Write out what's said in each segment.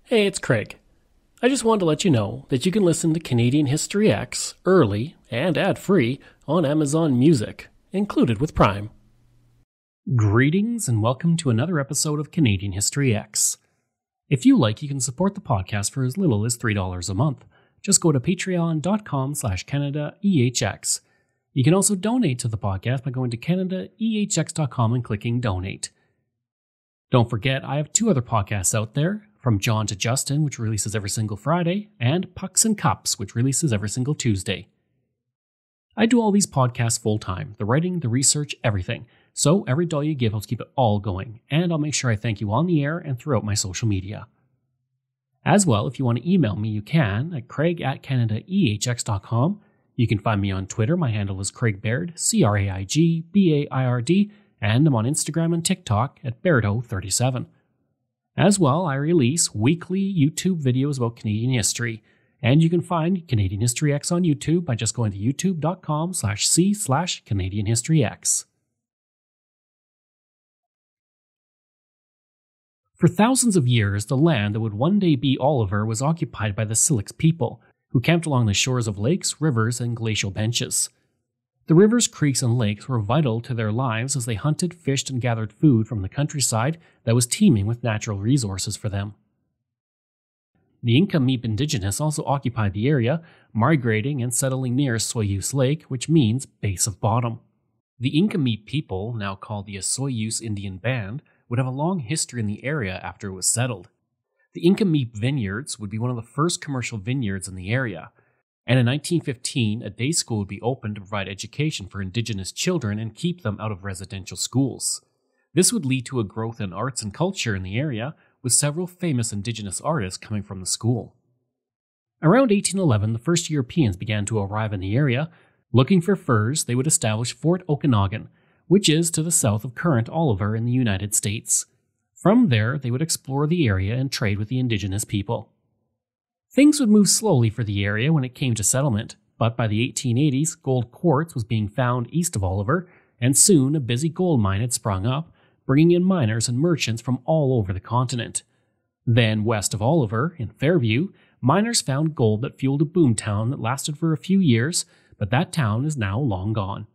Hey, it's Craig. I just wanted to let you know that you can listen to Canadian History X early and ad-free on Amazon Music, included with Prime. Greetings and welcome to another episode of Canadian History X. If you like, you can support the podcast for as little as $3 a month. Just go to patreon.com/CanadaEHX. You can also donate to the podcast by going to CanadaEHX.com and clicking Donate. Don't forget, I have two other podcasts out there, From John to Justin, which releases every single Friday, and Pucks and Cups, which releases every single Tuesday. I do all these podcasts full-time, the writing, the research, everything. So every dollar you give helps keep it all going, and I'll make sure I thank you on the air and throughout my social media. As well, if you want to email me, you can at craig@CanadaEHX.com. You can find me on Twitter. My handle is Craig Baird, CraigBaird, and I'm on Instagram and TikTok at Bairdo37. As well, I release weekly YouTube videos about Canadian history, and you can find Canadian History X on YouTube by just going to youtube.com/c/Canadian History X. For thousands of years, the land that would one day be Oliver was occupied by the Syilx people, who camped along the shores of lakes, rivers, and glacial benches. The rivers, creeks, and lakes were vital to their lives as they hunted, fished, and gathered food from the countryside that was teeming with natural resources for them. The Inca-Meep indigenous also occupied the area, migrating and settling near Soyuz Lake, which means base of bottom. The Inca-Meep people, now called the Soyuz Indian Band, would have a long history in the area after it was settled. The Inca-Meep vineyards would be one of the first commercial vineyards in the area, and in 1915, a day school would be opened to provide education for indigenous children and keep them out of residential schools. This would lead to a growth in arts and culture in the area, with several famous indigenous artists coming from the school. Around 1811, the first Europeans began to arrive in the area. Looking for furs, they would establish Fort Okanagan, which is to the south of current Oliver in the United States. From there, they would explore the area and trade with the indigenous people. Things would move slowly for the area when it came to settlement, but by the 1880s, gold quartz was being found east of Oliver, and soon a busy gold mine had sprung up, bringing in miners and merchants from all over the continent. Then, west of Oliver, in Fairview, miners found gold that fueled a boomtown that lasted for a few years, but that town is now long gone.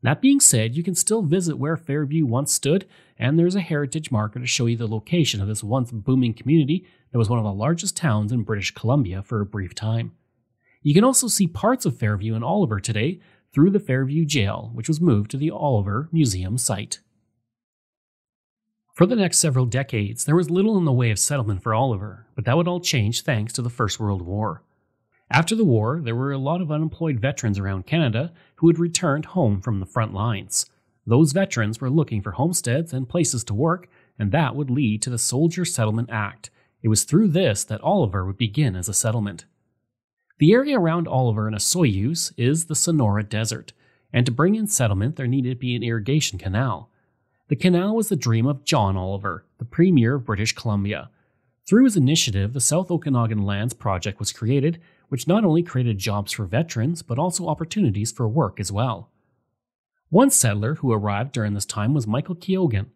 That being said, you can still visit where Fairview once stood, and there's a heritage marker to show you the location of this once booming community that was one of the largest towns in British Columbia for a brief time. You can also see parts of Fairview in Oliver today through the Fairview Jail, which was moved to the Oliver Museum site. For the next several decades, there was little in the way of settlement for Oliver, but that would all change thanks to the First World War. After the war, there were a lot of unemployed veterans around Canada who had returned home from the front lines. Those veterans were looking for homesteads and places to work, and that would lead to the Soldier Settlement Act. It was through this that Oliver would begin as a settlement. The area around Oliver and Soyuz is the Sonora Desert, and to bring in settlement there needed to be an irrigation canal. The canal was the dream of John Oliver, the Premier of British Columbia. Through his initiative, the South Okanagan Lands Project was created, which not only created jobs for veterans, but also opportunities for work as well. One settler who arrived during this time was Michael Keoghan.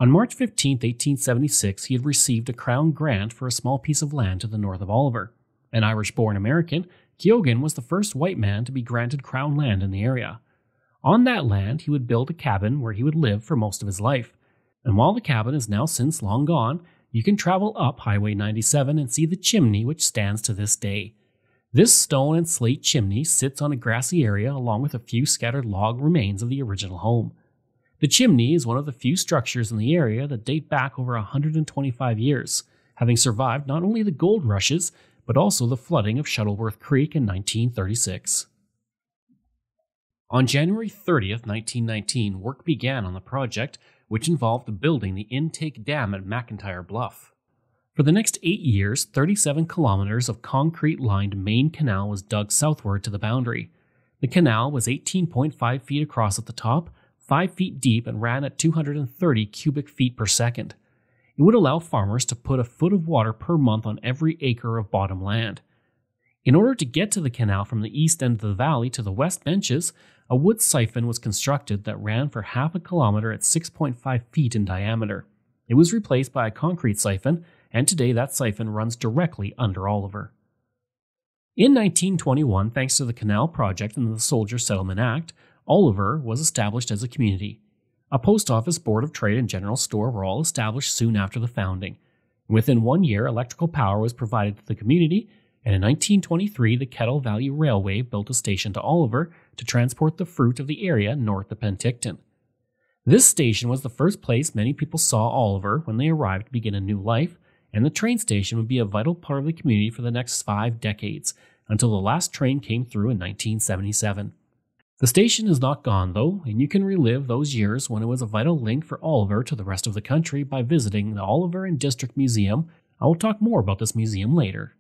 On March 15, 1876, he had received a Crown grant for a small piece of land to the north of Oliver. An Irish-born American, Keoghan was the first white man to be granted Crown land in the area. On that land, he would build a cabin where he would live for most of his life. And while the cabin is now since long gone, you can travel up Highway 97 and see the chimney which stands to this day. This stone and slate chimney sits on a grassy area along with a few scattered log remains of the original home. The chimney is one of the few structures in the area that date back over 125 years, having survived not only the gold rushes, but also the flooding of Shuttleworth Creek in 1936. On January 30th, 1919, work began on the project, which involved building the intake dam at McIntyre Bluff. For the next 8 years, 37 kilometers of concrete-lined main canal was dug southward to the boundary. The canal was 18.5 feet across at the top, 5 feet deep, and ran at 230 cubic feet per second. It would allow farmers to put a foot of water per month on every acre of bottom land. In order to get to the canal from the east end of the valley to the west benches, a wood siphon was constructed that ran for half a kilometer at 6.5 feet in diameter. It was replaced by a concrete siphon, and today that siphon runs directly under Oliver. In 1921, thanks to the Canal Project and the Soldier Settlement Act, Oliver was established as a community. A post office, board of trade, and general store were all established soon after the founding. Within 1 year, electrical power was provided to the community, and in 1923, the Kettle Valley Railway built a station to Oliver to transport the fruit of the area north of Penticton. This station was the first place many people saw Oliver when they arrived to begin a new life, and the train station would be a vital part of the community for the next 5 decades, until the last train came through in 1977. The station is not gone, though, and you can relive those years when it was a vital link for Oliver to the rest of the country by visiting the Oliver and District Museum. I will talk more about this museum later.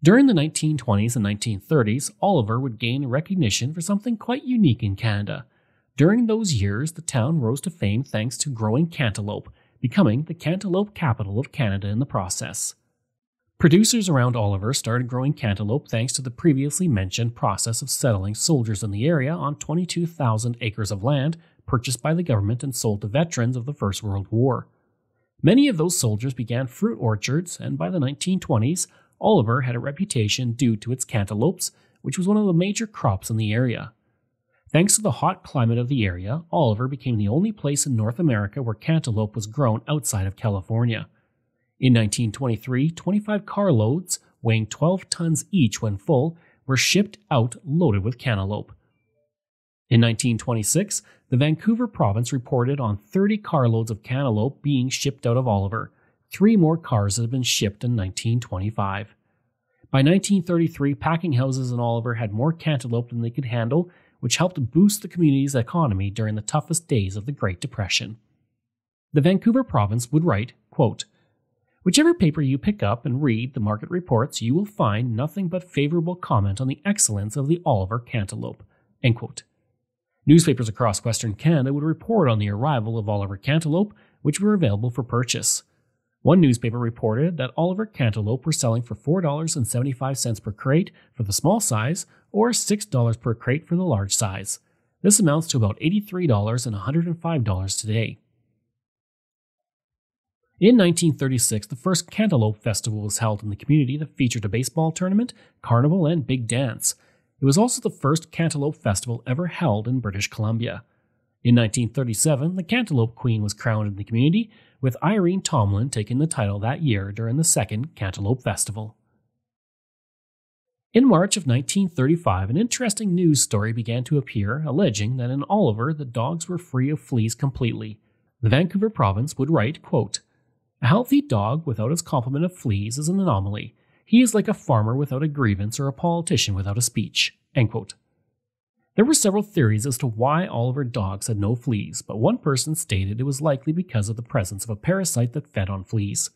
During the 1920s and 1930s, Oliver would gain recognition for something quite unique in Canada. During those years, the town rose to fame thanks to growing cantaloupe, becoming the cantaloupe capital of Canada in the process. Producers around Oliver started growing cantaloupe thanks to the previously mentioned process of settling soldiers in the area on 22,000 acres of land purchased by the government and sold to veterans of the First World War. Many of those soldiers began fruit orchards, and by the 1920s, Oliver had a reputation due to its cantaloupes, which was one of the major crops in the area. Thanks to the hot climate of the area, Oliver became the only place in North America where cantaloupe was grown outside of California. In 1923, 25 carloads, weighing 12 tons each when full, were shipped out loaded with cantaloupe. In 1926, the Vancouver province reported on 30 carloads of cantaloupe being shipped out of Oliver. 3 more cars had been shipped in 1925. By 1933, packing houses in Oliver had more cantaloupe than they could handle, which helped boost the community's economy during the toughest days of the Great Depression. The Vancouver province would write, quote, "Whichever paper you pick up and read the market reports, you will find nothing but favorable comment on the excellence of the Oliver cantaloupe." End quote. Newspapers across Western Canada would report on the arrival of Oliver cantaloupe, which were available for purchase. One newspaper reported that Oliver cantaloupe were selling for $4.75 per crate for the small size, or $6 per crate for the large size. This amounts to about $83 and $105 today. In 1936, the first Cantaloupe Festival was held in the community that featured a baseball tournament, carnival, and big dance. It was also the first Cantaloupe Festival ever held in British Columbia. In 1937, the Cantaloupe Queen was crowned in the community, with Irene Tomlin taking the title that year during the second Cantaloupe Festival. In March of 1935, an interesting news story began to appear alleging that in Oliver the dogs were free of fleas completely. The Vancouver province would write, quote, "A healthy dog without its complement of fleas is an anomaly. He is like a farmer without a grievance or a politician without a speech." End quote. There were several theories as to why Oliver dogs had no fleas, but one person stated it was likely because of the presence of a parasite that fed on fleas.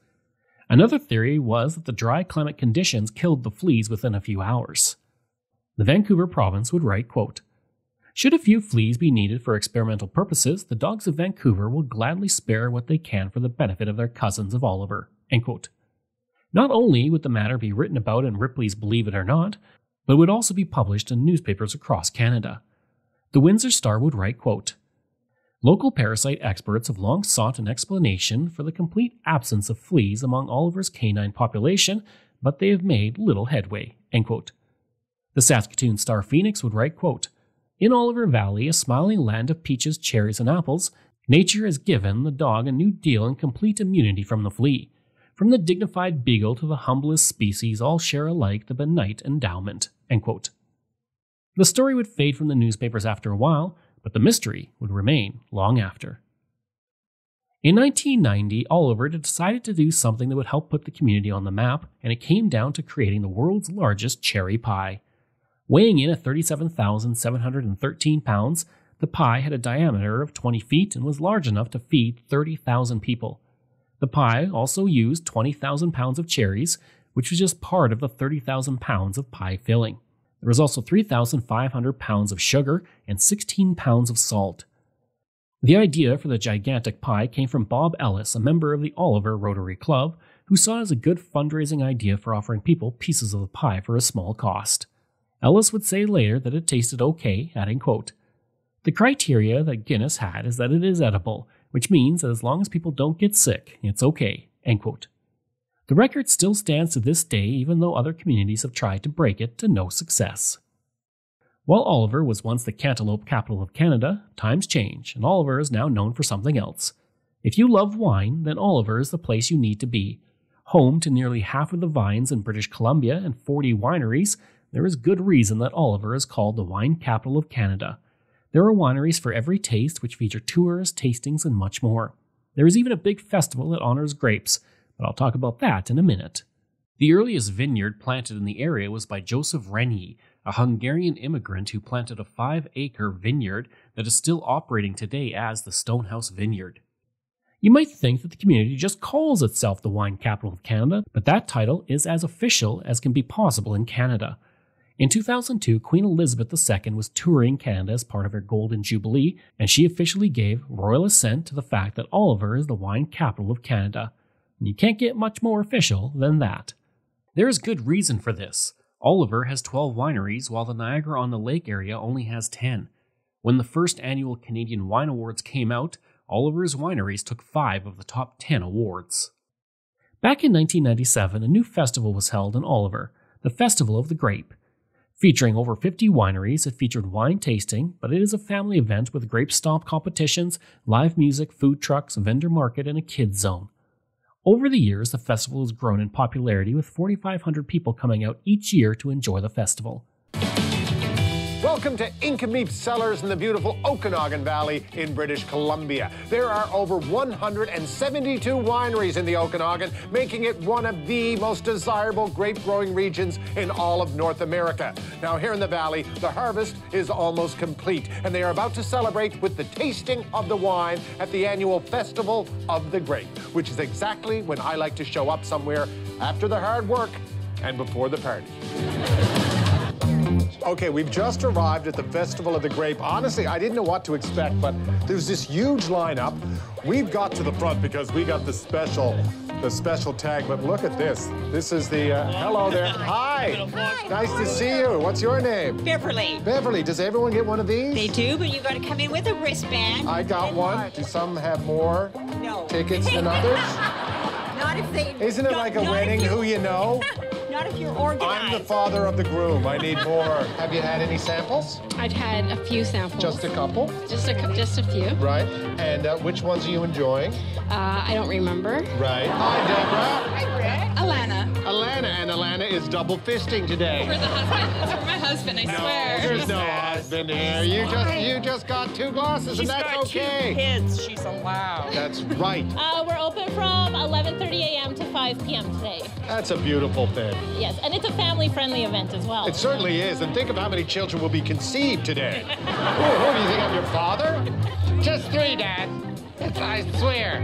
Another theory was that the dry climate conditions killed the fleas within a few hours. The Vancouver province would write, quote, "Should a few fleas be needed for experimental purposes, the dogs of Vancouver will gladly spare what they can for the benefit of their cousins of Oliver." End quote. Not only would the matter be written about in Ripley's Believe It or Not, but it would also be published in newspapers across Canada. The Windsor Star would write, quote, "Local parasite experts have long sought an explanation for the complete absence of fleas among Oliver's canine population, but they have made little headway." End quote. The Saskatoon Star Phoenix would write, quote, "In Oliver Valley, a smiling land of peaches, cherries, and apples, nature has given the dog a new deal in complete immunity from the flea. From the dignified beagle to the humblest species, all share alike the benight endowment." End quote. The story would fade from the newspapers after a while, but the mystery would remain long after. In 1990, Oliver decided to do something that would help put the community on the map, and it came down to creating the world's largest cherry pie. Weighing in at 37,713 pounds, the pie had a diameter of 20 feet and was large enough to feed 30,000 people. The pie also used 20,000 pounds of cherries, which was just part of the 30,000 pounds of pie filling. There was also 3,500 pounds of sugar and 16 pounds of salt. The idea for the gigantic pie came from Bob Ellis, a member of the Oliver Rotary Club, who saw it as a good fundraising idea for offering people pieces of the pie for a small cost. Ellis would say later that it tasted okay, adding, quote, "The criteria that Guinness had is that it is edible, which means that as long as people don't get sick, it's okay." End quote. The record still stands to this day, even though other communities have tried to break it to no success. While Oliver was once the cantaloupe capital of Canada, times change, and Oliver is now known for something else. If you love wine, then Oliver is the place you need to be. Home to nearly half of the vines in British Columbia and 40 wineries, there is good reason that Oliver is called the wine capital of Canada. There are wineries for every taste, which feature tours, tastings, and much more. There is even a big festival that honors grapes, but I'll talk about that in a minute. The earliest vineyard planted in the area was by Joseph Renyi, a Hungarian immigrant who planted a 5-acre vineyard that is still operating today as the Stonehouse Vineyard. You might think that the community just calls itself the wine capital of Canada, but that title is as official as can be possible in Canada. In 2002, Queen Elizabeth II was touring Canada as part of her Golden Jubilee, and she officially gave royal assent to the fact that Oliver is the wine capital of Canada. And you can't get much more official than that. There is good reason for this. Oliver has 12 wineries, while the Niagara-on-the-Lake area only has 10. When the first annual Canadian Wine Awards came out, Oliver's wineries took 5 of the top 10 awards. Back in 1997, a new festival was held in Oliver, the Festival of the Grape. Featuring over 50 wineries, it featured wine tasting, but it is a family event with grape stomp competitions, live music, food trucks, a vendor market, and a kids zone. Over the years, the festival has grown in popularity, with 4,500 people coming out each year to enjoy the festival. Welcome to Incomeep Cellars in the beautiful Okanagan Valley in British Columbia. There are over 172 wineries in the Okanagan, making it one of the most desirable grape-growing regions in all of North America. Now, here in the valley, the harvest is almost complete, and they are about to celebrate with the tasting of the wine at the annual Festival of the Grape, which is exactly when I like to show up somewhere after the hard work and before the party. Okay, we've just arrived at the Festival of the Grape. Honestly, I didn't know what to expect, but there's this huge lineup. We've got to the front because we got the special tag, but look at this. This is the, hello there. Hi. Hi. Nice to see you. What's your name? Beverly. Beverly. Does everyone get one of these? They do, but you got to come in with a wristband. I got one. Do some have more tickets than others? Not if they... Isn't it like a wedding, who you know? Not if you're organized. I'm the father of the groom. I need more. Have you had any samples? I've had a few samples. Just a couple? Just a few. Right. And which ones are you enjoying? I don't remember. Right. Hi, Deborah. Hi, Rick. Alana. Alana. And Alana is double fisting today. For the husband. It's for my husband, I swear. There's no husband here. You just got 2 glasses, and that's okay. 2 kids. She's allowed. That's right. We're open from 11:30 a.m. to 5 p.m. today. That's a beautiful thing. Yes, and it's a family-friendly event as well. It certainly is. And think of how many children will be conceived today. Who do you think I'm your father? Just 3, Dad. I swear.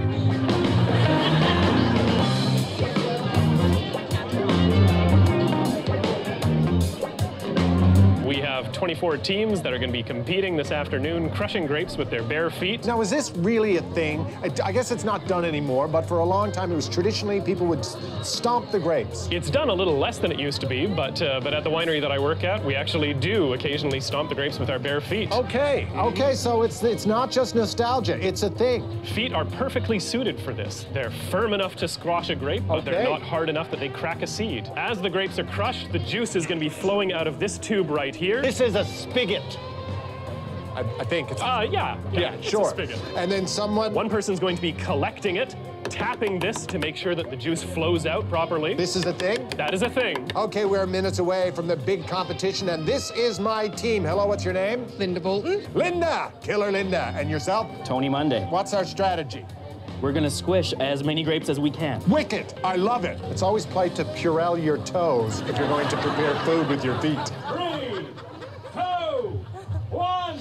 We have 24 teams that are going to be competing this afternoon, crushing grapes with their bare feet. Now, is this really a thing? I guess it's not done anymore, but for a long time it was traditionally people would stomp the grapes. It's done a little less than it used to be, but at the winery that I work at, we actually do occasionally stomp the grapes with our bare feet. Okay, so it's not just nostalgia, it's a thing. Feet are perfectly suited for this. They're firm enough to squash a grape, but they're not hard enough that they crack a seed. As the grapes are crushed, the juice is going to be flowing out of this tube right here. This is a spigot. I think it's... Yeah, sure. It's a spigot. And then One person's going to be collecting it, tapping this to make sure that the juice flows out properly. This is a thing? That is a thing. Okay, we're minutes away from the big competition, and this is my team. Hello, what's your name? Linda Bolton. Linda! Killer Linda. And yourself? Tony Monday. What's our strategy? We're gonna squish as many grapes as we can. Wicked! I love it. It's always polite to Purell your toes if you're going to prepare food with your feet. 3, 2, 1.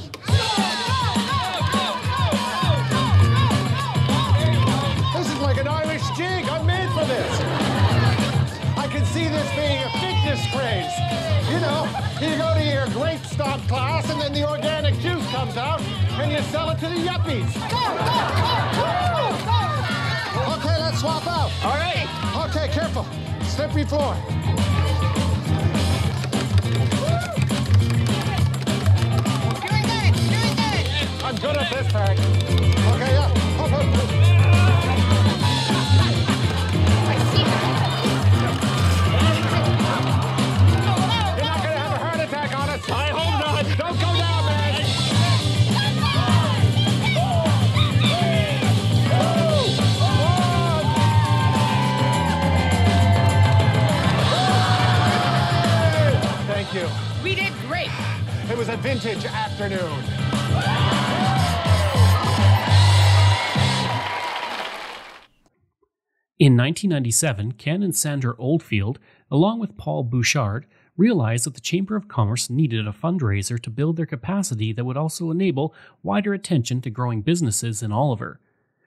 This is like an Irish jig. I'm made for this. I can see this being a fitness craze. You know, you go to your grape stomp class and then the organic juice comes out and you sell it to the yuppies. Okay, let's swap out. All right. Okay, careful. Slippery floor. Doing good. I'm good at this part. Okay, yeah. Up. I see that. vintage afternoon. In 1997, Ken and Sandra Oldfield, along with Paul Bouchard, realized that the Chamber of Commerce needed a fundraiser to build their capacity that would also enable wider attention to growing businesses in Oliver.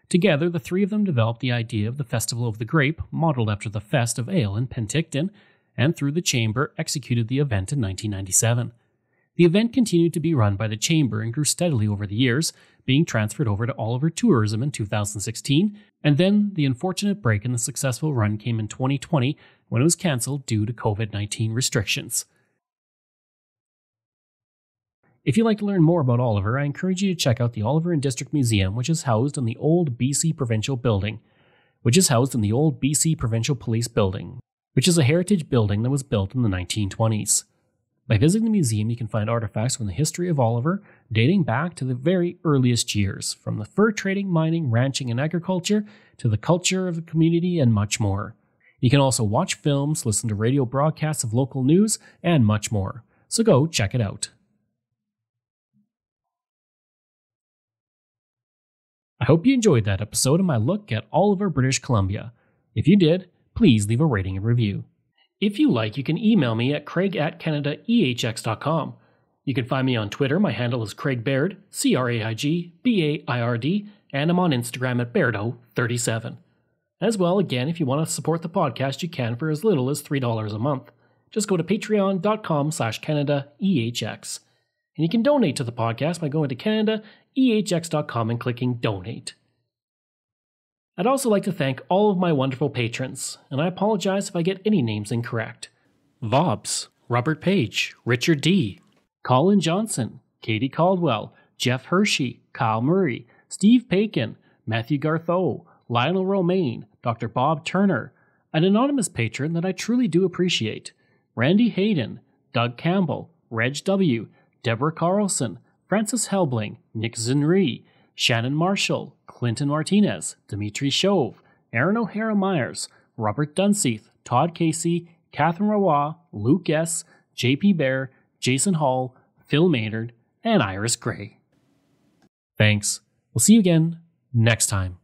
Together, the three of them developed the idea of the Festival of the Grape, modeled after the Fest of Ale in Penticton, and through the Chamber executed the event in 1997. The event continued to be run by the Chamber and grew steadily over the years, being transferred over to Oliver Tourism in 2016, and then the unfortunate break in the successful run came in 2020 when it was cancelled due to COVID-19 restrictions. If you'd like to learn more about Oliver, I encourage you to check out the Oliver and District Museum, which is housed in the old BC Provincial Building, which is a heritage building that was built in the 1920s. By visiting the museum, you can find artifacts from the history of Oliver, dating back to the very earliest years, from the fur trading, mining, ranching, and agriculture, to the culture of the community, and much more. You can also watch films, listen to radio broadcasts of local news, and much more. So go check it out. I hope you enjoyed that episode of my look at Oliver, British Columbia. If you did, please leave a rating and review. If you like, you can email me at craig@canadaehx.com. You can find me on Twitter. My handle is Craig Baird, CraigBaird, and I'm on Instagram at Bairdo37. As well, again, if you want to support the podcast, you can for as little as $3 a month. Just go to patreon.com/CanadaEHX. And you can donate to the podcast by going to CanadaEHX.com and clicking Donate. I'd also like to thank all of my wonderful patrons, and I apologize if I get any names incorrect. Vobs, Robert Page, Richard D., Colin Johnson, Katie Caldwell, Jeff Hershey, Kyle Murray, Steve Pakin, Matthew Gartho, Lionel Romaine, Dr. Bob Turner, an anonymous patron that I truly do appreciate, Randy Hayden, Doug Campbell, Reg W., Deborah Carlson, Francis Helbling, Nick Zinri, Shannon Marshall, Clinton Martinez, Dimitri Chauve, Aaron O'Hara Myers, Robert Dunseith, Todd Casey, Catherine Roy, Luke S., JP Bear, Jason Hall, Phil Maynard, and Iris Gray. Thanks. We'll see you again next time.